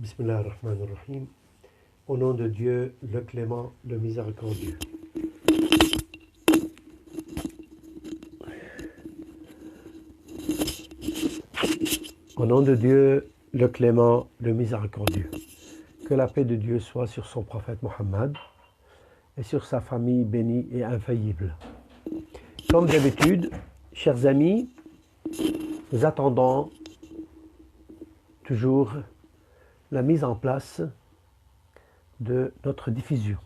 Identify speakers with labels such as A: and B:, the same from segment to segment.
A: Bismillah ar-Rahman ar-Rahim. Au nom de Dieu, le clément, le miséricordieux. Au nom de Dieu, le clément, le miséricordieux. Que la paix de Dieu soit sur son prophète Mohammed et sur sa famille bénie et infaillible. Comme d'habitude, chers amis, nous attendons toujours la mise en place de notre diffusion.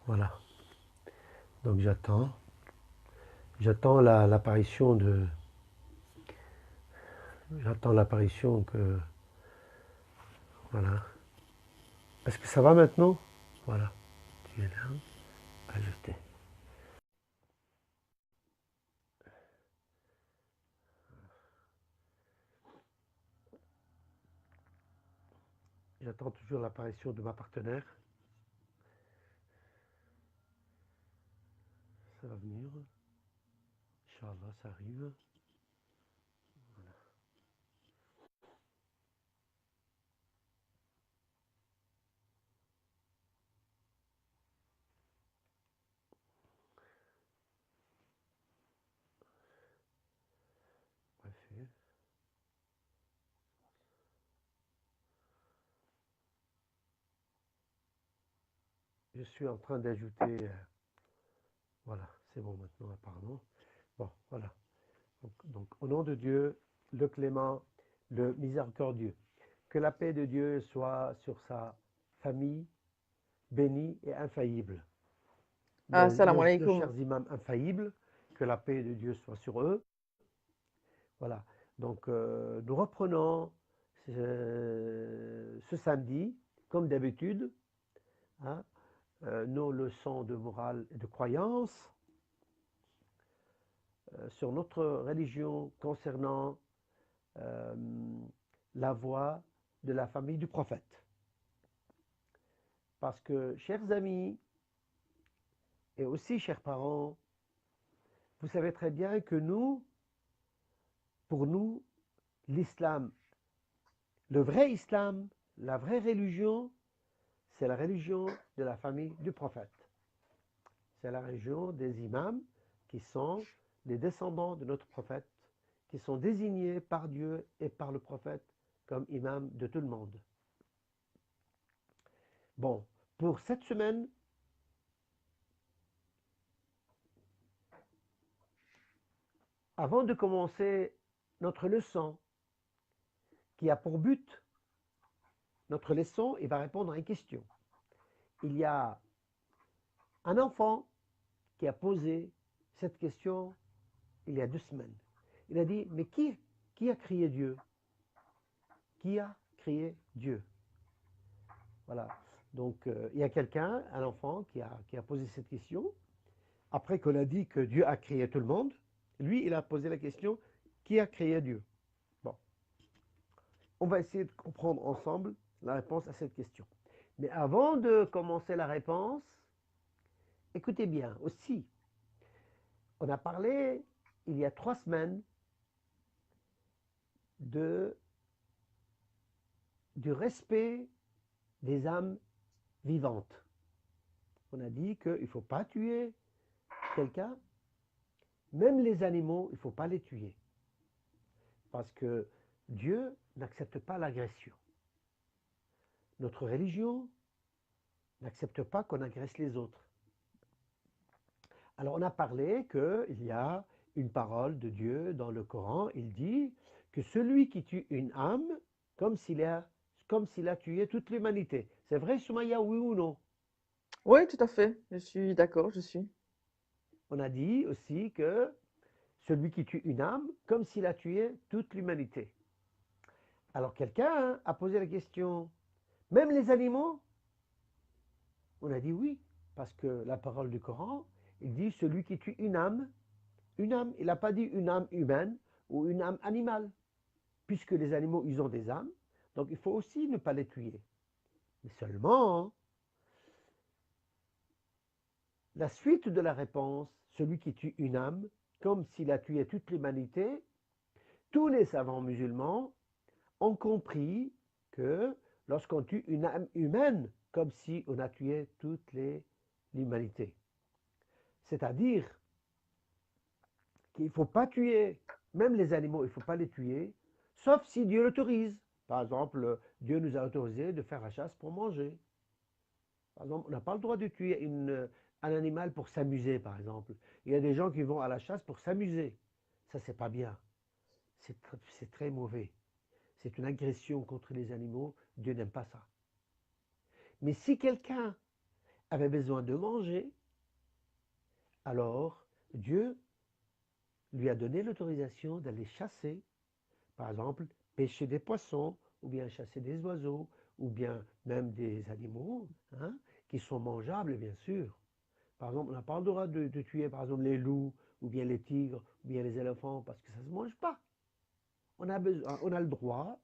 A: Voilà. Donc j'attends l'apparition de... J'attends l'apparition que... Voilà. Est-ce que ça va maintenant? Voilà. Tu es là. Ajouter. J'attends toujours l'apparition de ma partenaire. Ça va venir. Inch'Allah, ça arrive. Voilà. Parfait. Je suis en train d'ajouter... voilà, c'est bon maintenant apparemment. Bon, voilà. Donc, au nom de Dieu, le clément, le miséricordieux. Que la paix de Dieu soit sur sa famille bénie et infaillible.
B: Assalamu
A: Nos deux
B: alaikum.
A: chers imams infaillibles, que la paix de Dieu soit sur eux. Voilà. Donc, nous reprenons ce samedi, comme d'habitude, hein, nos leçons de morale et de croyance sur notre religion concernant la voie de la famille du prophète. Parce que, chers amis, et aussi chers parents, vous savez très bien que pour nous, l'islam, le vrai islam, la vraie religion, c'est la religion de la famille du prophète. C'est la religion des imams qui sont les descendants de notre prophète, qui sont désignés par Dieu et par le prophète comme imams de tout le monde. Bon, pour cette semaine, avant de commencer notre leçon, qui a pour but, notre leçon, il va répondre à une question. Il y a un enfant qui a posé cette question il y a 2 semaines. Il a dit, mais qui a créé Dieu? Qui a créé Dieu? Voilà. Donc, il y a quelqu'un, un enfant, qui a posé cette question. Après qu'on a dit que Dieu a créé tout le monde, lui, il a posé la question, qui a créé Dieu? Bon. On va essayer de comprendre ensemble la réponse à cette question. Mais avant de commencer la réponse, écoutez bien aussi. On a parlé, il y a 3 semaines, du respect des âmes vivantes. On a dit qu'il ne faut pas tuer quelqu'un, même les animaux, il ne faut pas les tuer. Parce que Dieu n'accepte pas l'agression. Notre religion n'accepte pas qu'on agresse les autres. Alors on a parlé qu'il y a une parole de Dieu dans le Coran, il dit que celui qui tue une âme, comme s'il a tué toute l'humanité. C'est vrai, Soumaya, oui ou non?
B: Oui, tout à fait. Je suis d'accord, je suis.
A: On a dit aussi que celui qui tue une âme, comme s'il a tué toute l'humanité. Alors quelqu'un a posé la question, même les animaux? On a dit oui, parce que la parole du Coran, il dit celui qui tue une âme, il n'a pas dit une âme humaine ou une âme animale, puisque les animaux, ils ont des âmes, donc il faut aussi ne pas les tuer. Mais seulement, la suite de la réponse, celui qui tue une âme, comme s'il a tué toute l'humanité, tous les savants musulmans ont compris que lorsqu'on tue une âme humaine, comme si on a tué toute l'humanité. C'est-à-dire qu'il ne faut pas tuer, même les animaux, il ne faut pas les tuer, sauf si Dieu l'autorise. Par exemple, Dieu nous a autorisé de faire la chasse pour manger. Par exemple, on n'a pas le droit de tuer un animal pour s'amuser, par exemple. Il y a des gens qui vont à la chasse pour s'amuser. Ça, c'est pas bien. C'est très mauvais. C'est une agression contre les animaux. Dieu n'aime pas ça. Mais si quelqu'un avait besoin de manger, alors Dieu lui a donné l'autorisation d'aller chasser, par exemple, pêcher des poissons, ou bien chasser des oiseaux, ou bien même des animaux, hein, qui sont mangeables, bien sûr. Par exemple, on n'a pas le droit de tuer, par exemple, les loups, ou bien les tigres, ou bien les éléphants, parce que ça ne se mange pas. On a le droit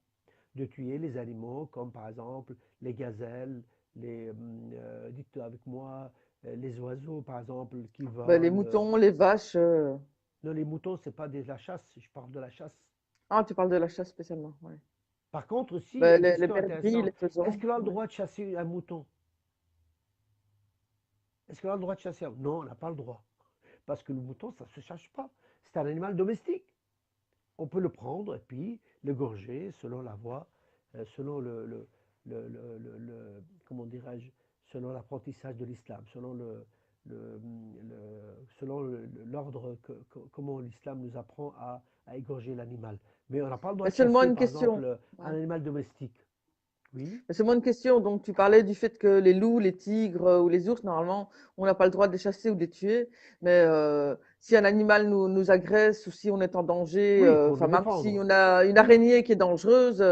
A: de tuer les animaux, comme par exemple les gazelles, dites avec moi, les oiseaux, par exemple, qui
B: Ben, les
A: volent.
B: moutons, les vaches.
A: Non, les moutons, c'est pas de la chasse, je parle de la chasse.
B: Ah, tu parles de la chasse spécialement. Ouais.
A: Par contre, aussi, il y a
B: Ben,
A: une
B: les
A: question
B: perdrix, les
A: intéressante. Est-ce
B: faisans.
A: qu'on a le
B: Ouais.
A: droit de chasser un mouton? Est-ce qu'on a le droit de chasser un... Non, on n'a pas le droit. Parce que le mouton, ça ne se chasse pas. C'est un animal domestique. On peut le prendre et puis l'égorger selon la voie, selon comment dirais-je, selon l'apprentissage de l'islam, selon selon l'ordre comment l'islam nous apprend à égorger l'animal. Mais on n'a pas le droit
B: Mais
A: de
B: seulement
A: chasser,
B: une
A: par
B: question.
A: exemple,
B: Ouais.
A: un animal domestique. Oui.
B: Mais seulement une question. Donc, tu parlais du fait que les loups, les tigres ou les ours, normalement, on n'a pas le droit de les chasser ou de les tuer. Mais si un animal nous agresse ou si on est en danger,
A: Oui, pour nous
B: enfin, même si
A: défendre.
B: on a une
A: Oui,
B: araignée qui est dangereuse,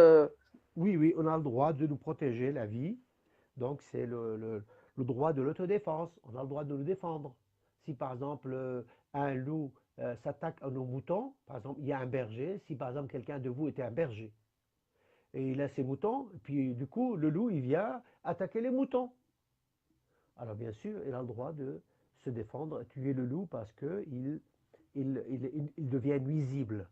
A: oui, oui, on a le droit de nous protéger la vie. Donc, c'est le droit de l'autodéfense. On a le droit de nous défendre. Si, par exemple, un loup s'attaque à nos moutons, par exemple, il y a un berger, si, par exemple, quelqu'un de vous était un berger, et il a ses moutons, et puis, du coup, le loup, il vient attaquer les moutons. Alors, bien sûr, il a le droit de se défendre, tuer le loup, parce qu'il devient nuisible.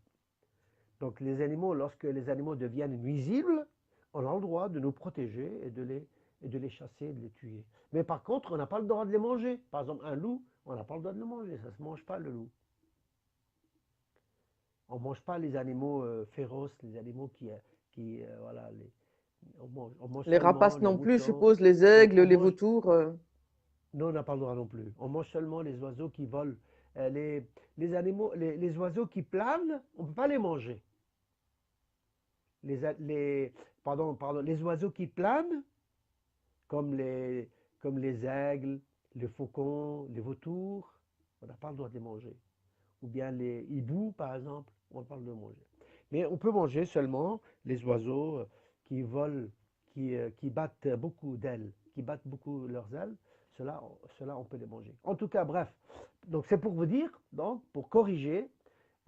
A: Donc, les animaux, lorsque les animaux deviennent nuisibles, on a le droit de nous protéger et de les chasser, de les tuer. Mais par contre, on n'a pas le droit de les manger. Par exemple, un loup, on n'a pas le droit de le manger. Ça ne se mange pas, le loup. On ne mange pas les animaux féroces, les animaux voilà, on mange
B: les
A: seulement
B: rapaces
A: les
B: non plus, je
A: moutons.
B: suppose, les
A: On,
B: aigles,
A: on
B: les
A: mange,
B: vautours.
A: non, on n'a pas le droit non plus. On mange seulement les oiseaux qui volent. Euh, les, les animaux, les oiseaux qui planent, on ne peut pas les manger. Les, a- les, pardon, les oiseaux qui planent, comme les, comme les aigles, les faucons, les vautours, on n'a pas le droit de les manger. Ou bien les hiboux, par exemple, on n'a pas le droit de manger. Mais on peut manger seulement les oiseaux qui volent, qui battent beaucoup d'ailes, qui battent beaucoup leurs ailes. Cela, on peut les manger. En tout cas, bref. Donc, c'est pour vous dire, donc, pour corriger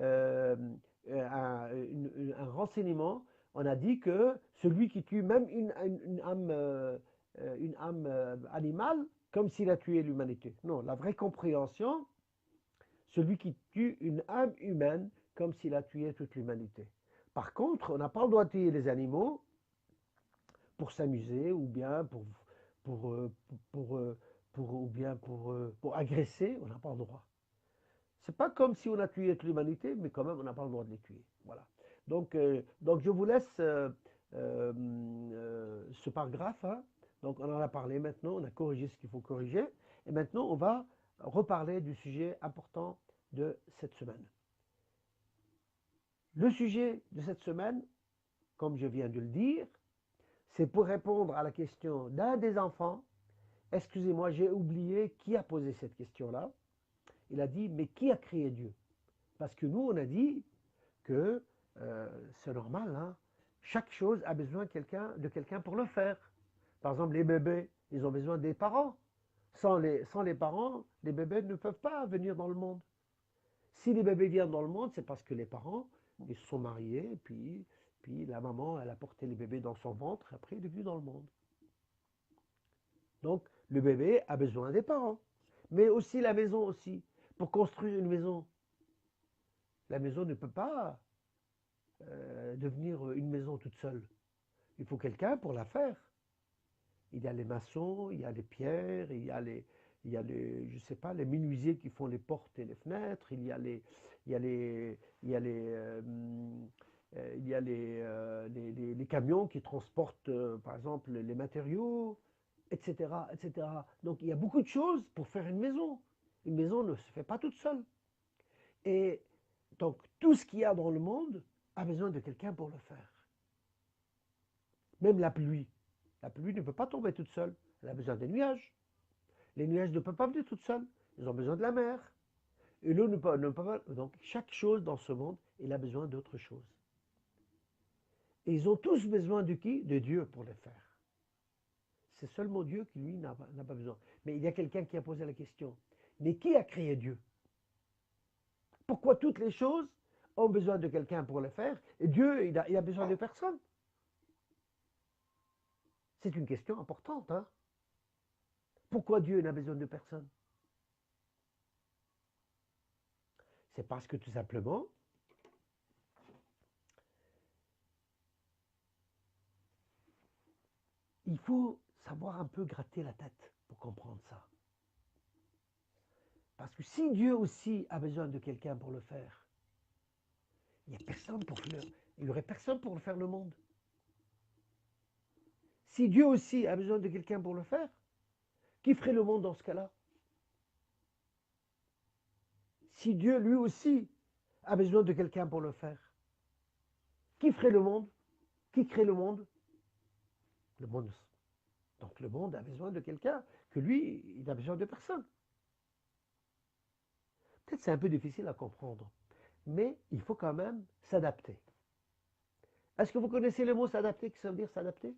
A: euh, un renseignement, on a dit que celui qui tue même une âme animale, comme s'il a tué l'humanité. Non, la vraie compréhension, celui qui tue une âme humaine, comme s'il a tué toute l'humanité. Par contre, on n'a pas le droit de tuer les animaux pour s'amuser ou bien pour, euh, pour, euh, ou bien pour agresser, on n'a pas le droit. C'est pas comme si on a tué toute l'humanité, mais quand même, on n'a pas le droit de les tuer. Voilà. Donc je vous laisse ce paragraphe, hein. Donc, on en a parlé maintenant, on a corrigé ce qu'il faut corriger. Et maintenant, on va reparler du sujet important de cette semaine. Le sujet de cette semaine, comme je viens de le dire, c'est pour répondre à la question d'un des enfants. Excusez-moi, j'ai oublié qui a posé cette question-là. Il a dit, mais qui a créé Dieu? Parce que nous, on a dit que c'est normal, hein. Chaque chose a besoin de quelqu'un pour le faire. Par exemple, les bébés, ils ont besoin des parents. Sans les parents, les bébés ne peuvent pas venir dans le monde. Si les bébés viennent dans le monde, c'est parce que les parents, ils se sont mariés, puis la maman, elle a porté les bébés dans son ventre, après il est venu dans le monde. Donc, le bébé a besoin des parents. Mais aussi la maison aussi. Pour construire une maison, la maison ne peut pas devenir une maison toute seule. Il faut quelqu'un pour la faire. Il y a les maçons, il y a les pierres, je sais pas, les menuisiers qui font les portes et les fenêtres, il y a les, il y a les, il y a les camions qui transportent, par exemple, les matériaux, etc., etc. Donc il y a beaucoup de choses pour faire une maison. Une maison ne se fait pas toute seule. Et donc tout ce qu'il y a dans le monde a besoin de quelqu'un pour le faire. Même la pluie. La pluie ne peut pas tomber toute seule. Elle a besoin des nuages. Les nuages ne peuvent pas venir toutes seules. Ils ont besoin de la mer. Et l'eau ne peut pas. Donc chaque chose dans ce monde, il a besoin d'autre chose. Et ils ont tous besoin de qui? De Dieu pour le faire. C'est seulement Dieu qui, lui, n'a pas besoin. Mais il y a quelqu'un qui a posé la question. Mais qui a créé Dieu? Pourquoi toutes les choses ont besoin de quelqu'un pour le faire et Dieu, il a besoin de personne? C'est une question importante. Hein? Pourquoi Dieu n'a besoin de personne? C'est parce que tout simplement, il faut savoir un peu gratter la tête pour comprendre ça. Parce que si Dieu aussi a besoin de quelqu'un pour le faire, il n'y aurait personne pour faire le monde. Si Dieu aussi a besoin de quelqu'un pour le faire, qui ferait le monde dans ce cas-là? Si Dieu lui aussi a besoin de quelqu'un pour le faire, qui ferait le monde? Qui crée le monde? Le monde. Donc le monde a besoin de quelqu'un, que lui, il a besoin de personne. Peut-être c'est un peu difficile à comprendre, mais il faut quand même s'adapter. Est-ce que vous connaissez le mot s'adapter, qui ça veut dire s'adapter?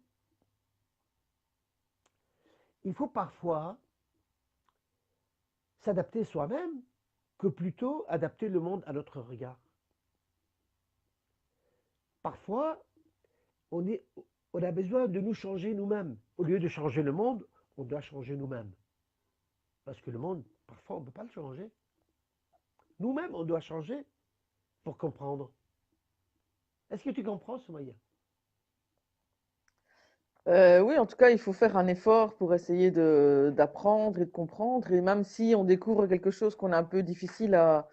A: Il faut parfois s'adapter soi-même que plutôt adapter le monde à notre regard. Parfois, on a besoin de nous changer nous-mêmes. Au lieu de changer le monde, on doit changer nous-mêmes. Parce que le monde, parfois, on ne peut pas le changer. Nous-mêmes, on doit changer pour comprendre. Est-ce que tu comprends, Soumaya?
B: Oui, en tout cas, il faut faire un effort pour essayer d'apprendre et de comprendre. Et même si on découvre quelque chose qu'on a un peu difficile à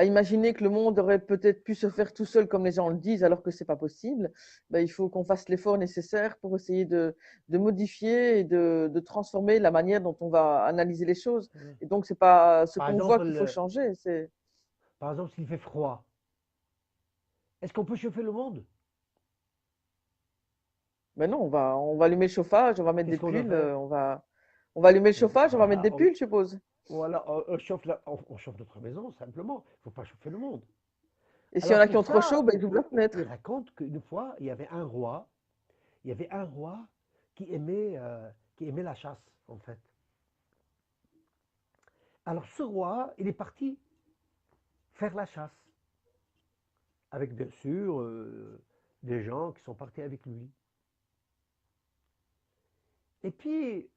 B: imaginer que le monde aurait peut-être pu se faire tout seul comme les gens le disent, alors que c'est pas possible, ben, il faut qu'on fasse l'effort nécessaire pour essayer de modifier et de transformer la manière dont on va analyser les choses. Et donc, c'est pas ce
A: Par
B: qu'on voit qu'il faut
A: exemple,
B: changer.
A: s'il fait froid, est-ce qu'on peut chauffer le monde?
B: Ben non, on va allumer le chauffage, on va mettre des
A: Qu'est-ce qu'on doit
B: pulls,
A: faire?
B: on va allumer le chauffage, on va mettre
A: Voilà,
B: des pulls, je suppose.
A: voilà, on chauffe notre maison, simplement. Il ne faut pas chauffer le monde.
B: Et s'il y en
A: Alors
B: a qui
A: pour
B: ont trop chaud,
A: ça,
B: ben, ils ouvrent la
A: il
B: fenêtre.
A: raconte qu'une fois, il y avait un roi qui aimait la chasse, en fait. Alors ce roi, il est parti faire la chasse, avec bien sûr des gens qui sont partis avec lui. Et puis,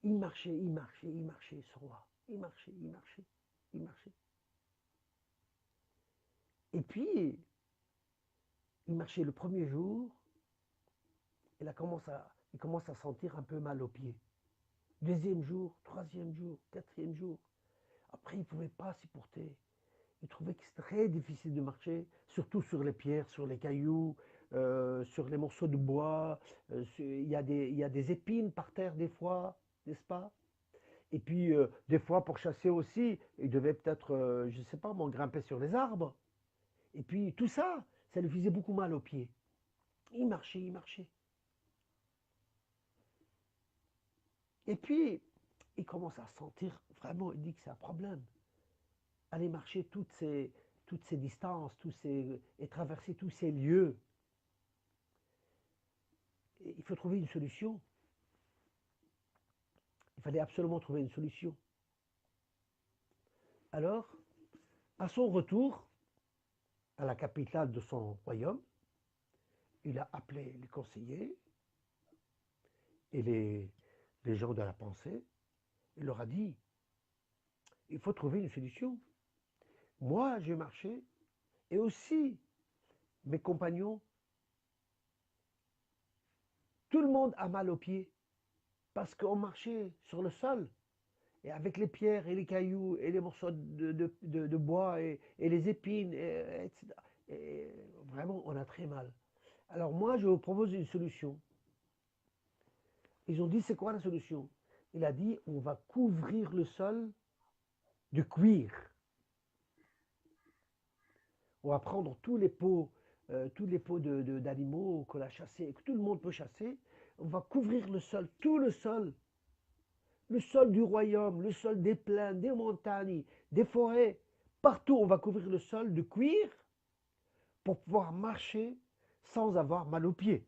A: il marchait, ce roi. Il marchait, il marchait, il marchait. Et puis, il marchait le premier jour, il commence à sentir un peu mal aux pieds. Deuxième jour, troisième jour, quatrième jour. Après, il ne pouvait pas s'y porter. Il trouvait que c'était très difficile de marcher, surtout sur les pierres, sur les cailloux, sur les morceaux de bois. Il y a des épines par terre des fois, n'est-ce pas? Et puis, des fois, pour chasser aussi, il devait peut-être, je ne sais pas, grimper sur les arbres. Et puis, tout ça, ça lui faisait beaucoup mal aux pieds. Il marchait, il marchait. Et puis, il commence à sentir, vraiment, il dit que c'est un problème. Aller marcher toutes ces distances, et traverser tous ces lieux. Et il faut trouver une solution. Il fallait absolument trouver une solution. Alors, à son retour à la capitale de son royaume, il a appelé les conseillers et les gens de la pensée. Il leur a dit, il faut trouver une solution. Moi, j'ai marché, et aussi mes compagnons, le monde a mal aux pieds parce qu'on marchait sur le sol et avec les pierres et les cailloux et les morceaux de bois et les épines, etc. Et vraiment, on a très mal. Alors moi, je vous propose une solution. Ils ont dit, c'est quoi la solution? Il a dit, on va couvrir le sol de cuir. On va prendre tous les pots d'animaux qu'on a chassés, que tout le monde peut chasser. On va couvrir le sol, tout le sol du royaume, le sol des plaines, des montagnes, des forêts. Partout, on va couvrir le sol de cuir pour pouvoir marcher sans avoir mal aux pieds.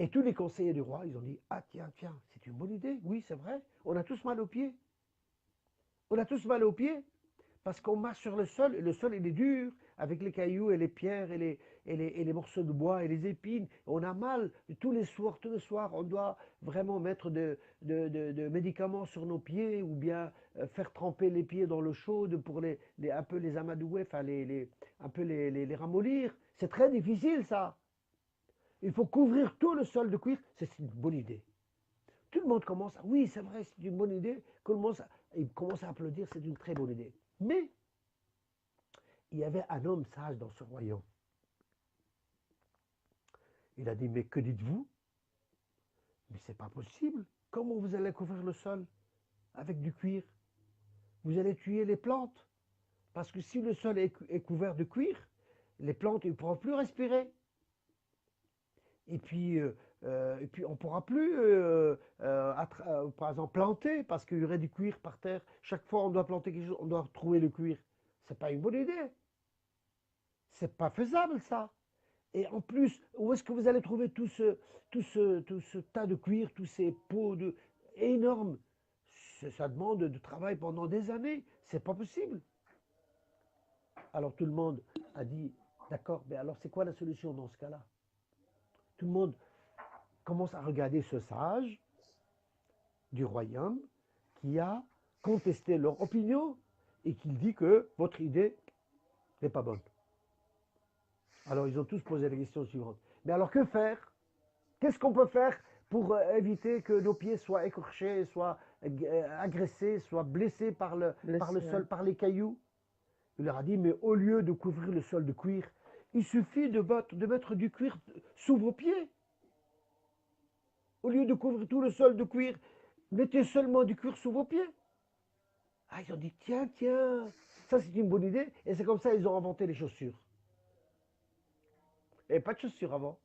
A: Et tous les conseillers du roi, ils ont dit, ah tiens, c'est une bonne idée. Oui, c'est vrai, on a tous mal aux pieds. On a tous mal aux pieds parce qu'on marche sur le sol et le sol il est dur avec les cailloux et les pierres et les morceaux de bois et les épines. On a mal tous les soirs, on doit vraiment mettre de médicaments sur nos pieds ou bien faire tremper les pieds dans l'eau chaude pour un peu les amadouer, enfin un peu les ramollir. C'est très difficile ça. Il faut couvrir tout le sol de cuir, c'est une bonne idée. Tout le monde commence, oui c'est vrai, c'est une bonne idée, il commence à applaudir, c'est une très bonne idée. Mais il y avait un homme sage dans ce royaume. Il a dit, mais que dites-vous? Mais c'est pas possible. Comment vous allez couvrir le sol avec du cuir? Vous allez tuer les plantes. Parce que si le sol est couvert de cuir, les plantes ne pourront plus respirer. Et puis on ne pourra plus, par exemple, planter parce qu'il y aurait du cuir par terre. Chaque fois on doit planter quelque chose, on doit trouver le cuir. C'est pas une bonne idée. C'est pas faisable ça. Et en plus, où est-ce que vous allez trouver tout ce tas de cuir, tous ces pots énormes? Ça demande de travail pendant des années. C'est pas possible. Alors tout le monde a dit, d'accord, mais alors c'est quoi la solution dans ce cas-là? Tout le monde commence à regarder ce sage du royaume qui a contesté leur opinion et qui dit que votre idée n'est pas bonne. Alors ils ont tous posé la question suivante. Mais alors que faire? Qu'est-ce qu'on peut faire pour éviter que nos pieds soient écorchés, soient agressés, soient blessés par le sol, par les cailloux? Il leur a dit, mais au lieu de couvrir le sol de cuir, il suffit de mettre du cuir sous vos pieds. Au lieu de couvrir tout le sol de cuir, mettez seulement du cuir sous vos pieds. Ah, ils ont dit, tiens, ça c'est une bonne idée. Et c'est comme ça qu'ils ont inventé les chaussures. Il n'y avait pas de chaussures avant.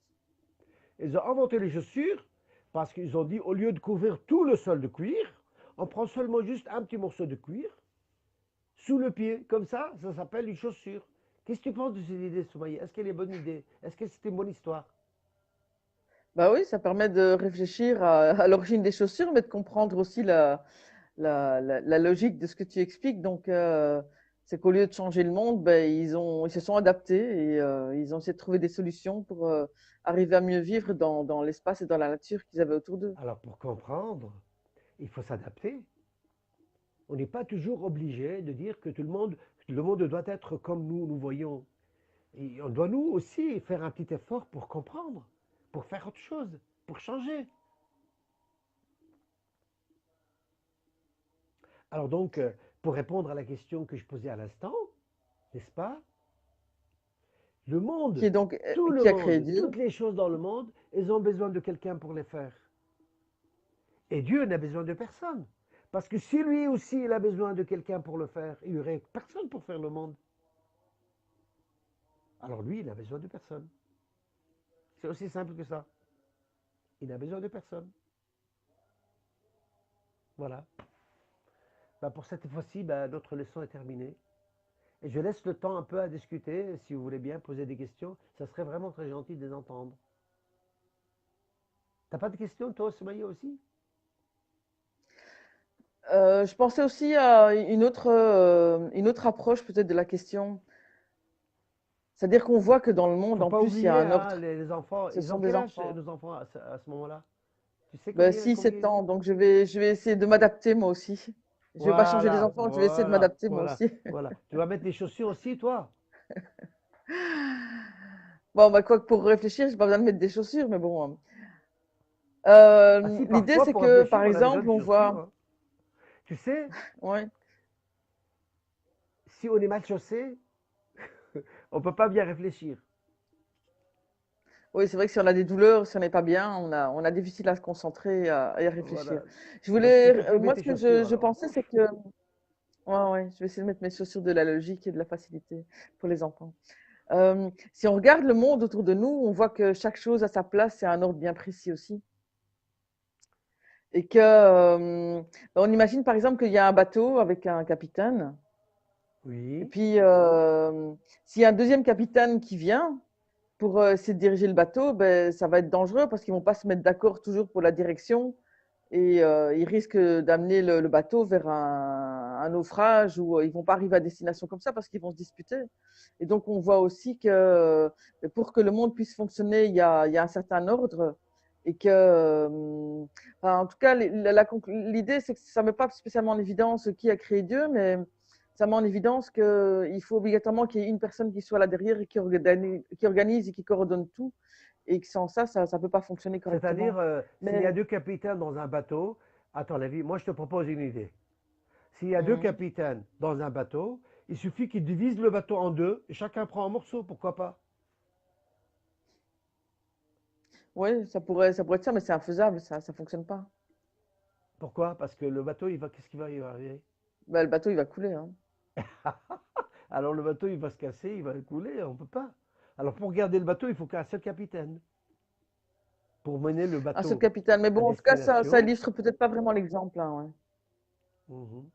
A: Ils ont inventé les chaussures parce qu'ils ont dit, au lieu de couvrir tout le sol de cuir, on prend seulement juste un petit morceau de cuir sous le pied. Comme ça s'appelle une chaussure. Qu'est-ce que tu penses de cette idée, Soumaïa? Est-ce qu'elle est bonne idée? Est-ce que c'était une bonne histoire?
B: Bah oui, ça permet de réfléchir à l'origine des chaussures, mais de comprendre aussi la logique de ce que tu expliques. Donc, c'est qu'au lieu de changer le monde, ben, ils se sont adaptés et ils ont essayé de trouver des solutions pour arriver à mieux vivre dans l'espace et dans la nature qu'ils avaient autour d'eux.
A: Alors pour comprendre, il faut s'adapter. On n'est pas toujours obligé de dire que le monde doit être comme nous voyons. Et on doit nous aussi faire un petit effort pour comprendre, pour faire autre chose, pour changer. Alors donc, pour répondre à la question que je posais à l'instant, n'est-ce pas? Le monde, tout le
B: Qui a créé
A: monde,
B: Dieu.
A: toutes les choses dans le monde, elles ont besoin de quelqu'un pour les faire. Et Dieu n'a besoin de personne. Parce que si lui aussi il a besoin de quelqu'un pour le faire, il n'y aurait personne pour faire le monde. Alors lui, il a besoin de personne. C'est aussi simple que ça. Il n'a besoin de personne. Voilà. Ben, pour cette fois-ci, ben, notre leçon est terminée. Et je laisse le temps un peu à discuter. Si vous voulez bien poser des questions, ça serait vraiment très gentil de les entendre. T'as pas de questions, toi, Somaïa, aussi?
B: Je pensais aussi à une autre approche peut-être de la question. C'est-à-dire qu'on voit que dans le monde,
A: Faut
B: en
A: pas
B: plus, il y a
A: oublier,
B: un
A: hein,
B: ordre.
A: les enfants.
B: Ce
A: Ils
B: sont
A: ont
B: des
A: quel âge,
B: enfants.
A: nos enfants, à ce moment-là? Tu sais
B: Ben,
A: combien,
B: 6,
A: combien
B: 7
A: ils
B: ans,
A: ont?
B: donc je vais essayer de m'adapter moi aussi. Je vais pas changer les
A: Voilà,
B: enfants, je vais essayer de m'adapter moi
A: voilà,
B: aussi.
A: voilà. Tu vas mettre des chaussures aussi, toi?
B: Bon, bah, quoi que pour réfléchir, j'ai pas besoin de mettre des chaussures, mais bon.
A: Ah si,
B: L'idée,
A: parfois,
B: c'est
A: pour
B: que, par
A: réfléchir, on a besoin
B: exemple,
A: de
B: on
A: chaussures,
B: voit.
A: hein. Tu sais,
B: Ouais.
A: si on est mal chaussé, on ne peut pas bien réfléchir.
B: Oui, c'est vrai que si on a des douleurs, si on n'est pas bien, on a difficile à se concentrer et à réfléchir.
A: Voilà.
B: Je
A: Donc, il faut que
B: voulais,
A: tu mettes
B: moi,
A: tes
B: ce que
A: chaussures
B: je
A: alors.
B: pensais, c'est que, ouais, ouais, je vais essayer de mettre mes chaussures de la logique et de la facilité pour les enfants. Si on regarde le monde autour de nous, on voit que chaque chose a sa place et un ordre bien précis aussi. Et que, on imagine par exemple qu'il y a un bateau avec un capitaine. Et
A: Oui.
B: puis, s'il y a un deuxième capitaine qui vient pour essayer de diriger le bateau, ben, ça va être dangereux parce qu'ils vont pas se mettre d'accord toujours pour la direction et ils risquent d'amener le bateau vers un naufrage ou ils vont pas arriver à destination comme ça parce qu'ils vont se disputer. Et donc, on voit aussi que pour que le monde puisse fonctionner, il y a un certain ordre et que, enfin, en tout cas, l'idée, c'est que ça ne met pas spécialement en évidence qui a créé Dieu, mais ça met en évidence qu'il faut obligatoirement qu'il y ait une personne qui soit là derrière et qui organise et qui coordonne tout. Et que sans ça, ça ne peut pas fonctionner
A: C'est-à-dire,
B: correctement.
A: s'il y
B: Mais,
A: a deux capitaines dans un bateau, à ton avis, moi je te propose une idée. S'il y a deux
B: hum,
A: capitaines dans un bateau, il suffit qu'ils divisent le bateau en deux et chacun prend un morceau, pourquoi pas?
B: oui, ça pourrait être ça, mais c'est infaisable, ça ne fonctionne pas.
A: Pourquoi? Parce que le bateau, qu'est-ce qui va y arriver?
B: Ben, le bateau, il va couler. Hein.
A: Alors le bateau, il va se casser, il va couler, on ne peut pas. Alors pour garder le bateau, il faut qu'un seul capitaine. Pour mener le
B: Un seul
A: bateau
B: capitaine. Mais
A: à
B: bon, en tout cas, ça
A: destination.
B: illustre peut-être pas vraiment l'exemple. Hein, ouais.
A: Mhm,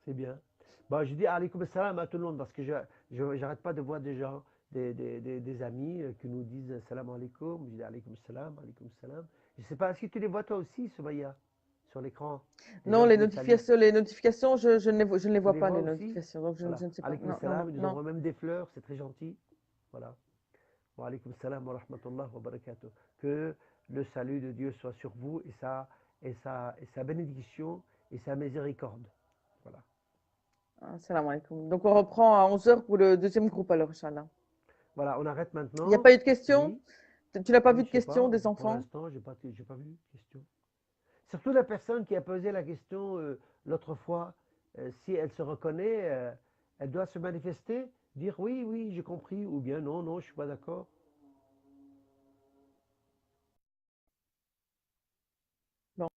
A: c'est bien. Bon, je dis alaykoum salam à tout le monde parce que j'arrête pas de voir des gens, des amis qui nous disent salam alaikum. Je dis alaykoum salam, alaykoum salam. Je ne sais pas, est-ce que tu les vois toi aussi, Soumaya, sur l'écran? Des
B: Non,
A: gens qui nous saluent.
B: les notifications, je ne les
A: Tu
B: vois
A: les
B: pas,
A: vois
B: les
A: aussi?
B: notifications. Donc,
A: Voilà.
B: je ne sais pas.
A: Alaykoum
B: Non, non,
A: salam,
B: non,
A: ils nous
B: non.
A: envoient même des fleurs, c'est très gentil. Voilà. Wa alaykoum salam wa rahmatullah wa barakatuh. Que le salut de Dieu soit sur vous et sa bénédiction et sa miséricorde. Voilà.
B: Ah, salam alaikum. Donc, on reprend à 11 heures pour le deuxième groupe, alors, Inch'Allah.
A: Voilà, on arrête
B: Il n'y a
A: maintenant.
B: pas eu de questions?
A: Oui,
B: Tu n'as pas vu
A: oui,
B: de
A: je sais
B: questions
A: pas.
B: des
A: Pour
B: enfants?
A: l'instant, j'ai pas vu de question. Surtout la personne qui a posé la question l'autre fois, si elle se reconnaît, elle doit se manifester, dire oui, oui, j'ai compris, ou bien non, non, je suis pas d'accord.
B: Non.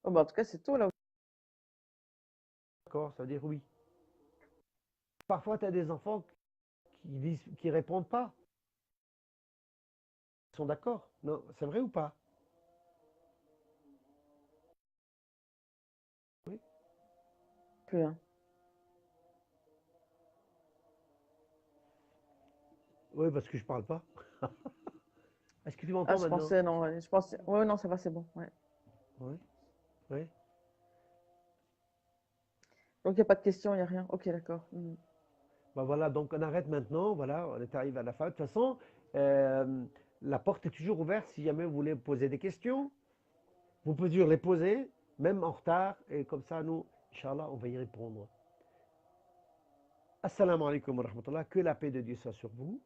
B: Oh, bah, en tout cas, c'est tôt, là.
A: D'accord, ça veut dire oui. Parfois, tu as des enfants qui répondent pas. Ils sont d'accord. Non, c'est vrai ou pas? Oui.
B: Plus, hein.
A: Oui, parce que je parle pas. Est-ce que tu
B: Ah,
A: m'entends
B: je
A: maintenant?
B: pensais, non, ouais, je pensais. Ouais, non, ça va, c'est bon. Ouais.
A: Oui, oui.
B: Donc, il n'y a pas de questions, il n'y a rien. Ok, d'accord.
A: Ben voilà, donc on arrête maintenant. Voilà, on est arrivé à la fin. De toute façon, euh, la porte est toujours ouverte si jamais vous voulez poser des questions. Vous pouvez toujours les poser, même en retard. Et comme ça, nous, Inch'Allah, on va y répondre. Assalamu alaikum wa rahmatullah. Que la paix de Dieu soit sur vous.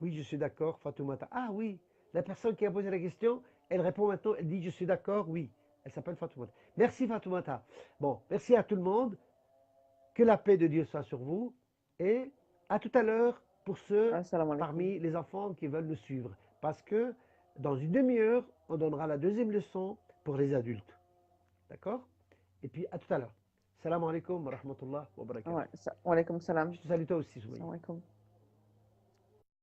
A: Oui, je suis d'accord, Fatoumata. Ah oui, la personne qui a posé la question, elle répond maintenant, elle dit je suis d'accord, oui. Elle s'appelle Fatoumata. Merci Fatoumata. Bon, merci à tout le monde. Que la paix de Dieu soit sur vous. Et à tout à l'heure pour ceux
B: Assalamu alaikum.
A: parmi les enfants qui veulent nous suivre. Parce que dans une demi-heure, on donnera la deuxième leçon pour les adultes. D'accord? Et puis à tout à l'heure. Salam alaikum wa rahmatullah wa
B: Ouais,
A: barakatuh.
B: wa alaikum salam.
A: Je te salue toi aussi, Soumaïa.
B: Salam alaikum.